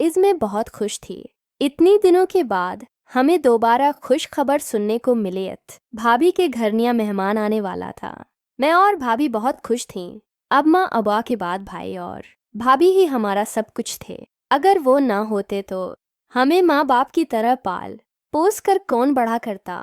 इसमें बहुत खुश थी। इतनी दिनों के बाद हमें दोबारा खुश खबर सुनने को मिली। भाभी के घर नया मेहमान आने वाला था। मैं और भाभी बहुत खुश थीं। अम्मा अब्बा के बाद भाई और भाभी ही हमारा सब कुछ थे। अगर वो ना होते तो हमें माँ बाप की तरह पाल पोस कर कौन बड़ा करता,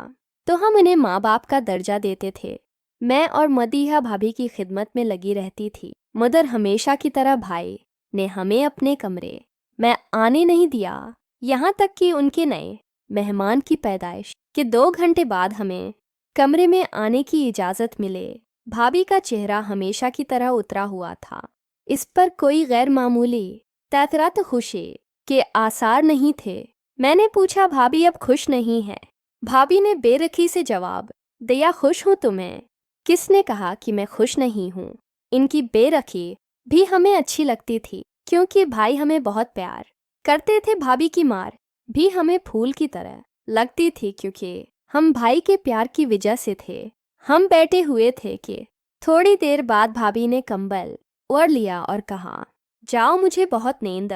तो हम उन्हें माँ बाप का दर्जा देते थे। मैं और मदीहा भाभी की खिदमत में लगी रहती थी, मगर हमेशा की तरह भाई ने हमें अपने कमरे में आने नहीं दिया, यहाँ तक कि उनके नए मेहमान की पैदाइश के 2 घंटे बाद हमें कमरे में आने की इजाज़त मिले। भाभी का चेहरा हमेशा की तरह उतरा हुआ था। इस पर कोई गैर मामूली तैतरात खुशी के आसार नहीं थे। मैंने पूछा, भाभी अब खुश नहीं है? भाभी ने बेरखी से जवाब दिया, खुश हूँ तुम्हें। किसने कहा कि मैं खुश नहीं हूँ? इनकी बेरखी भी हमें अच्छी लगती थी, क्योंकि भाई हमें बहुत प्यार करते थे। भाभी की मार भी हमें फूल की तरह लगती थी, क्योंकि हम भाई के प्यार की वजह से थे। हम बैठे हुए थे कि थोड़ी देर बाद भाभी ने कंबल ओढ़ लिया और कहा, जाओ, मुझे बहुत नींद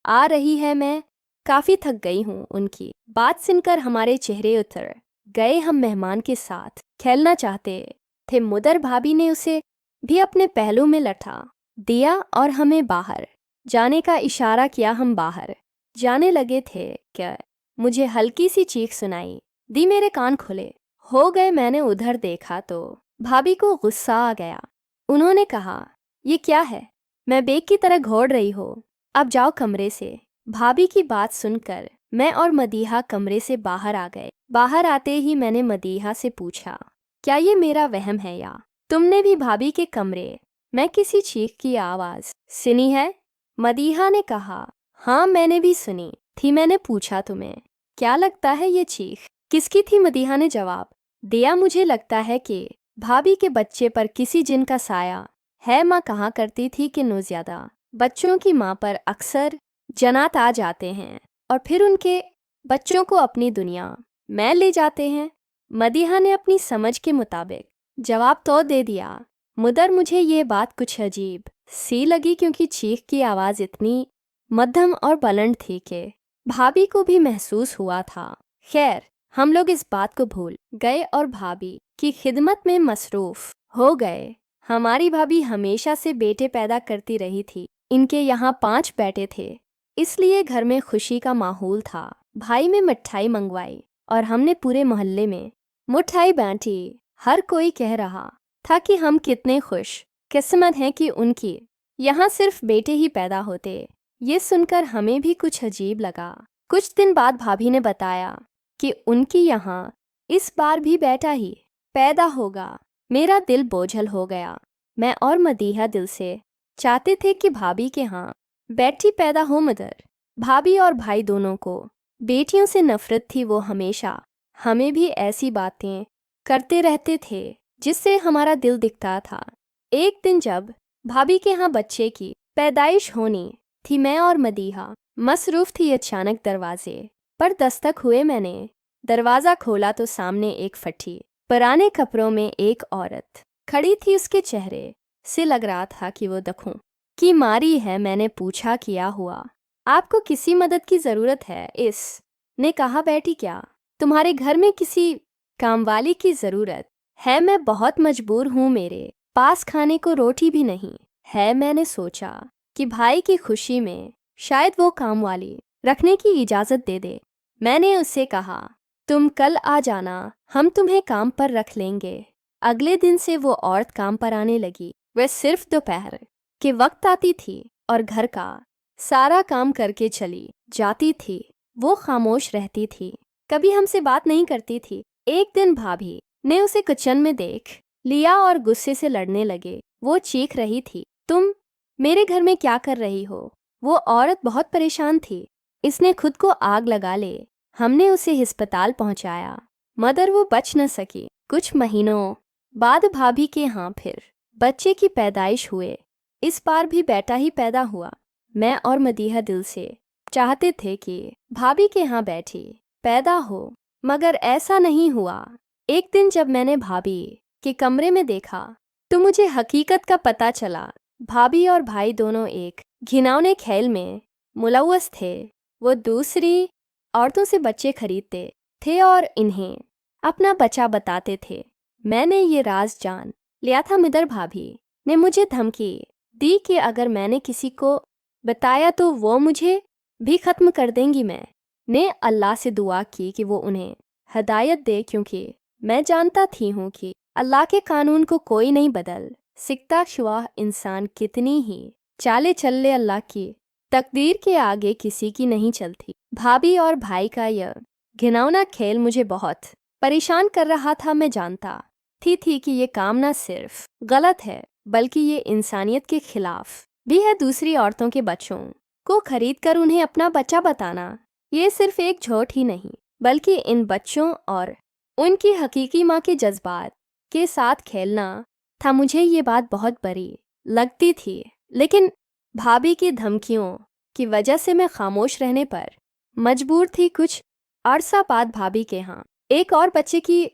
आ रही है, मैं काफ़ी थक गई हूँ। उनकी बात सुनकर हमारे चेहरे उतर गए। हम मेहमान के साथ खेलना चाहते थे, मगर भाभी ने उसे भी अपने पहलू में लटा दिया और हमें बाहर जाने का इशारा किया। हम बाहर जाने लगे थे कि मुझे हल्की सी चीख सुनाई दी। मेरे कान खुले हो गए। मैंने उधर देखा तो भाभी को गुस्सा आ गया। उन्होंने कहा, ये क्या है? मैं बेग की तरह घोड़ रही हो, अब जाओ कमरे से। भाभी की बात सुनकर मैं और मदीहा कमरे से बाहर आ गए। बाहर आते ही मैंने मदीहा से पूछा, क्या ये मेरा वहम है या तुमने भी भाभी के कमरे में किसी चीख की आवाज़ सुनी है? मदीहा ने कहा, हाँ, मैंने भी सुनी थी। मैंने पूछा, तुम्हें क्या लगता है ये चीख किसकी थी? मदीहा ने जवाब दिया, मुझे लगता है कि भाभी के बच्चे पर किसी जिन का साया है। माँ कहा करती थी कि नौज़्यादा बच्चों की माँ पर अक्सर जनात आ जाते हैं और फिर उनके बच्चों को अपनी दुनिया में ले जाते हैं। मदीहा ने अपनी समझ के मुताबिक जवाब तो दे दिया, मगर मुझे ये बात कुछ अजीब सी लगी, क्योंकि चीख की आवाज़ इतनी मध्यम और बुलंद थी कि भाभी को भी महसूस हुआ था। खैर, हम लोग इस बात को भूल गए और भाभी की खिदमत में मसरूफ़ हो गए। हमारी भाभी हमेशा से बेटे पैदा करती रही थी। इनके यहाँ 5 बेटे थे, इसलिए घर में खुशी का माहौल था। भाई में मिठाई मंगवाई और हमने पूरे मोहल्ले में मिठाई बांटी। हर कोई कह रहा था कि हम कितने खुश किस्मत हैं कि उनकी यहाँ सिर्फ बेटे ही पैदा होते। ये सुनकर हमें भी कुछ अजीब लगा। कुछ दिन बाद भाभी ने बताया कि उनकी यहाँ इस बार भी बेटा ही पैदा होगा। मेरा दिल बोझल हो गया। मैं और मदीहा दिल से चाहते थे कि भाभी के यहाँ बेटी पैदा हो, मगर भाभी और भाई दोनों को बेटियों से नफरत थी। वो हमेशा हमें भी ऐसी बातें करते रहते थे जिससे हमारा दिल दिखता था। एक दिन जब भाभी के यहाँ बच्चे की पैदाइश होनी थी, मैं और मदीहा मसरूफ़ थी। अचानक दरवाजे पर दस्तक हुए। मैंने दरवाज़ा खोला तो सामने एक फटी पुराने कपड़ों में एक औरत खड़ी थी। उसके चेहरे से लग रहा था कि वो दुखों की मारी है। मैंने पूछा, क्या हुआ? आपको किसी मदद की ज़रूरत है? ने कहा, बेटी, क्या तुम्हारे घर में किसी कामवाली की ज़रूरत है? मैं बहुत मजबूर हूँ, मेरे पास खाने को रोटी भी नहीं है। मैंने सोचा कि भाई की खुशी में शायद वो कामवाली रखने की इजाज़त दे दे। मैंने उससे कहा, तुम कल आ जाना, हम तुम्हें काम पर रख लेंगे। अगले दिन से वो औरत काम पर आने लगी। वह सिर्फ दोपहर के वक्त आती थी और घर का सारा काम करके चली जाती थी। वो खामोश रहती थी, कभी हमसे बात नहीं करती थी। एक दिन भाभी ने उसे किचन में देख लिया और गुस्से से लड़ने लगे। वो चीख रही थी, तुम मेरे घर में क्या कर रही हो? वो औरत बहुत परेशान थी। इसने खुद को आग लगा ले। हमने उसे अस्पताल पहुंचाया, मगर वो बच न सकी। कुछ महीनों बाद भाभी के यहाँ फिर बच्चे की पैदाइश हुए। इस बार भी बेटा ही पैदा हुआ। मैं और मदीहा दिल से चाहते थे कि भाभी के यहाँ बेटी पैदा हो, मगर ऐसा नहीं हुआ। एक दिन जब मैंने भाभी के कमरे में देखा तो मुझे हकीकत का पता चला। भाभी और भाई दोनों एक घिनौने खेल में मुलव्वस थे। वो दूसरी औरतों से बच्चे खरीदते थे और इन्हें अपना बच्चा बताते थे। मैंने ये राज जान लिया था। मिदर भाभी ने मुझे धमकी दी कि अगर मैंने किसी को बताया तो वो मुझे भी ख़त्म कर देंगी। मैंने अल्लाह से दुआ की कि वो उन्हें हदायत दे, क्योंकि मैं जानता थी हूँ कि अल्लाह के कानून को कोई नहीं बदल सकता। शुआ इंसान कितनी ही चाले चल ले, अल्लाह की तकदीर के आगे किसी की नहीं चलती। भाभी और भाई का यह घिनौना खेल मुझे बहुत परेशान कर रहा था। मैं जानता थी कि ये काम ना सिर्फ गलत है बल्कि ये इंसानियत के खिलाफ भी है। दूसरी औरतों के बच्चों को खरीद कर उन्हें अपना बच्चा बताना, ये सिर्फ एक झूठ ही नहीं बल्कि इन बच्चों और उनकी हकीकी माँ के जज्बात के साथ खेलना था। मुझे ये बात बहुत बुरी लगती थी, लेकिन भाभी की धमकियों की वजह से मैं खामोश रहने पर मजबूर थी। कुछ अरसा बाद भाभी के यहाँ एक और बच्चे की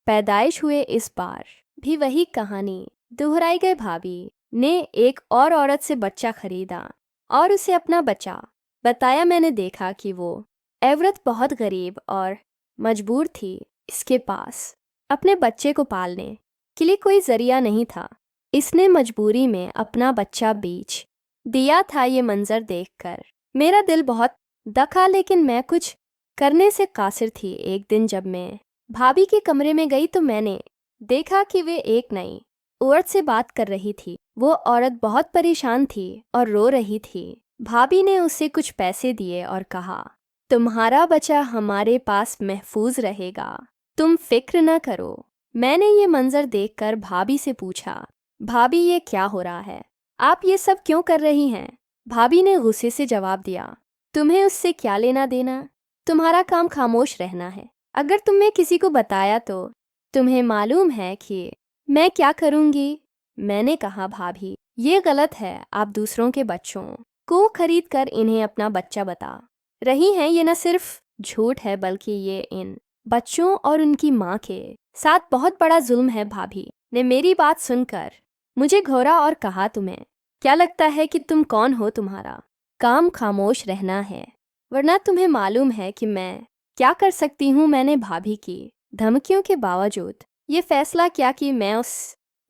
पैदाइश हुए। इस बार भी वही कहानी दोहराई गई। भाभी ने एक और औरत से बच्चा खरीदा और उसे अपना बच्चा बताया। मैंने देखा कि वो औरत बहुत गरीब और मजबूर थी। इसके पास अपने बच्चे को पालने के लिए कोई जरिया नहीं था। इसने मजबूरी में अपना बच्चा बेच दिया था। ये मंजर देखकर मेरा दिल बहुत दखा, लेकिन मैं कुछ करने से कासिर थी। एक दिन जब मैं भाभी के कमरे में गई तो मैंने देखा कि वे एक नई औरत से बात कर रही थी। वो औरत बहुत परेशान थी और रो रही थी। भाभी ने उसे कुछ पैसे दिए और कहा, तुम्हारा बच्चा हमारे पास महफूज रहेगा, तुम फिक्र न करो। मैंने ये मंजर देखकर भाभी से पूछा, भाभी ये क्या हो रहा है? आप ये सब क्यों कर रही हैं? भाभी ने गुस्से से जवाब दिया, तुम्हें उससे क्या लेना देना? तुम्हारा काम खामोश रहना है। अगर तुमने किसी को बताया तो तुम्हें मालूम है कि मैं क्या करूंगी। मैंने कहा, भाभी ये गलत है। आप दूसरों के बच्चों को खरीद कर इन्हें अपना बच्चा बता रही हैं। ये न सिर्फ झूठ है बल्कि ये इन बच्चों और उनकी माँ के साथ बहुत बड़ा जुल्म है। भाभी ने मेरी बात सुनकर मुझे घोरा और कहा, तुम्हें क्या लगता है कि तुम कौन हो? तुम्हारा काम खामोश रहना है, वरना तुम्हें मालूम है कि मैं क्या कर सकती हूँ। मैंने भाभी की धमकियों के बावजूद ये फैसला किया कि मैं उस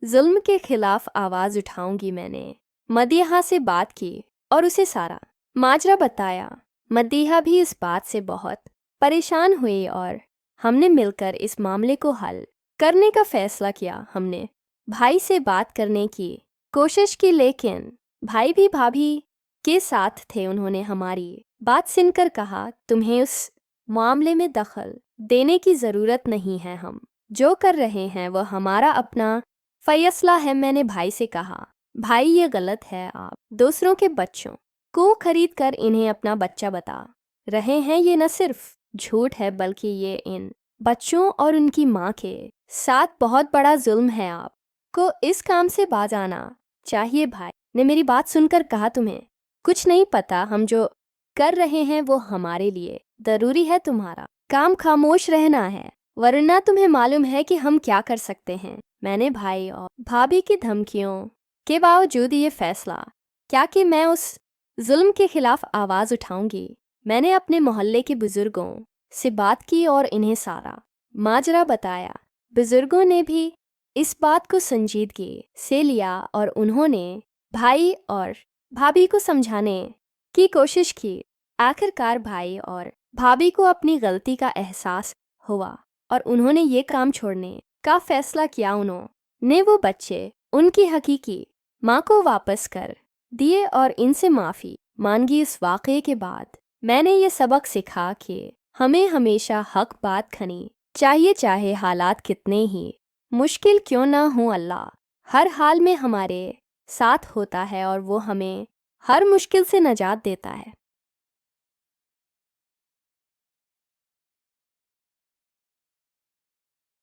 जुल्म के खिलाफ आवाज़ उठाऊंगी। मैंने मदीहा से बात की और उसे सारा माजरा बताया। मदीहा भी इस बात से बहुत परेशान हुई और हमने मिलकर इस मामले को हल करने का फैसला किया। हमने भाई से बात करने की कोशिश की, लेकिन भाई भी भाभी के साथ थे। उन्होंने हमारी बात सुनकर कहा, तुम्हें उस मामले में दखल देने की ज़रूरत नहीं है। हम जो कर रहे हैं वह हमारा अपना फैसला है। मैंने भाई से कहा, भाई ये गलत है। आप दूसरों के बच्चों को खरीद कर इन्हें अपना बच्चा बता रहे हैं। ये न सिर्फ झूठ है बल्कि ये इन बच्चों और उनकी माँ के साथ बहुत बड़ा जुल्म है। आपको इस काम से बाज आना चाहिए। भाई ने मेरी बात सुनकर कहा, तुम्हें कुछ नहीं पता। हम जो कर रहे हैं वो हमारे लिए ज़रूरी है। तुम्हारा काम खामोश रहना है, वरना तुम्हें मालूम है कि हम क्या कर सकते हैं। मैंने भाई और भाभी की धमकियों के बावजूद ये फैसला क्या कि मैं उस जुल्म के खिलाफ आवाज़ उठाऊंगी। मैंने अपने मोहल्ले के बुजुर्गों से बात की और इन्हें सारा माजरा बताया। बुजुर्गों ने भी इस बात को संजीदगी से लिया और उन्होंने भाई और भाभी को समझाने की कोशिश की। आखिरकार भाई और भाभी को अपनी गलती का एहसास हुआ और उन्होंने ये काम छोड़ने का फैसला किया। उन्होंने वो बच्चे उनकी हकीकी माँ को वापस कर दिए और इनसे माफ़ी मांगी। इस वाक़ये के बाद मैंने ये सबक सीखा कि हमें हमेशा हक बात करनी चाहिए, चाहे हालात कितने ही मुश्किल क्यों ना हो। अल्लाह हर हाल में हमारे साथ होता है और वो हमें हर मुश्किल से नजात देता है।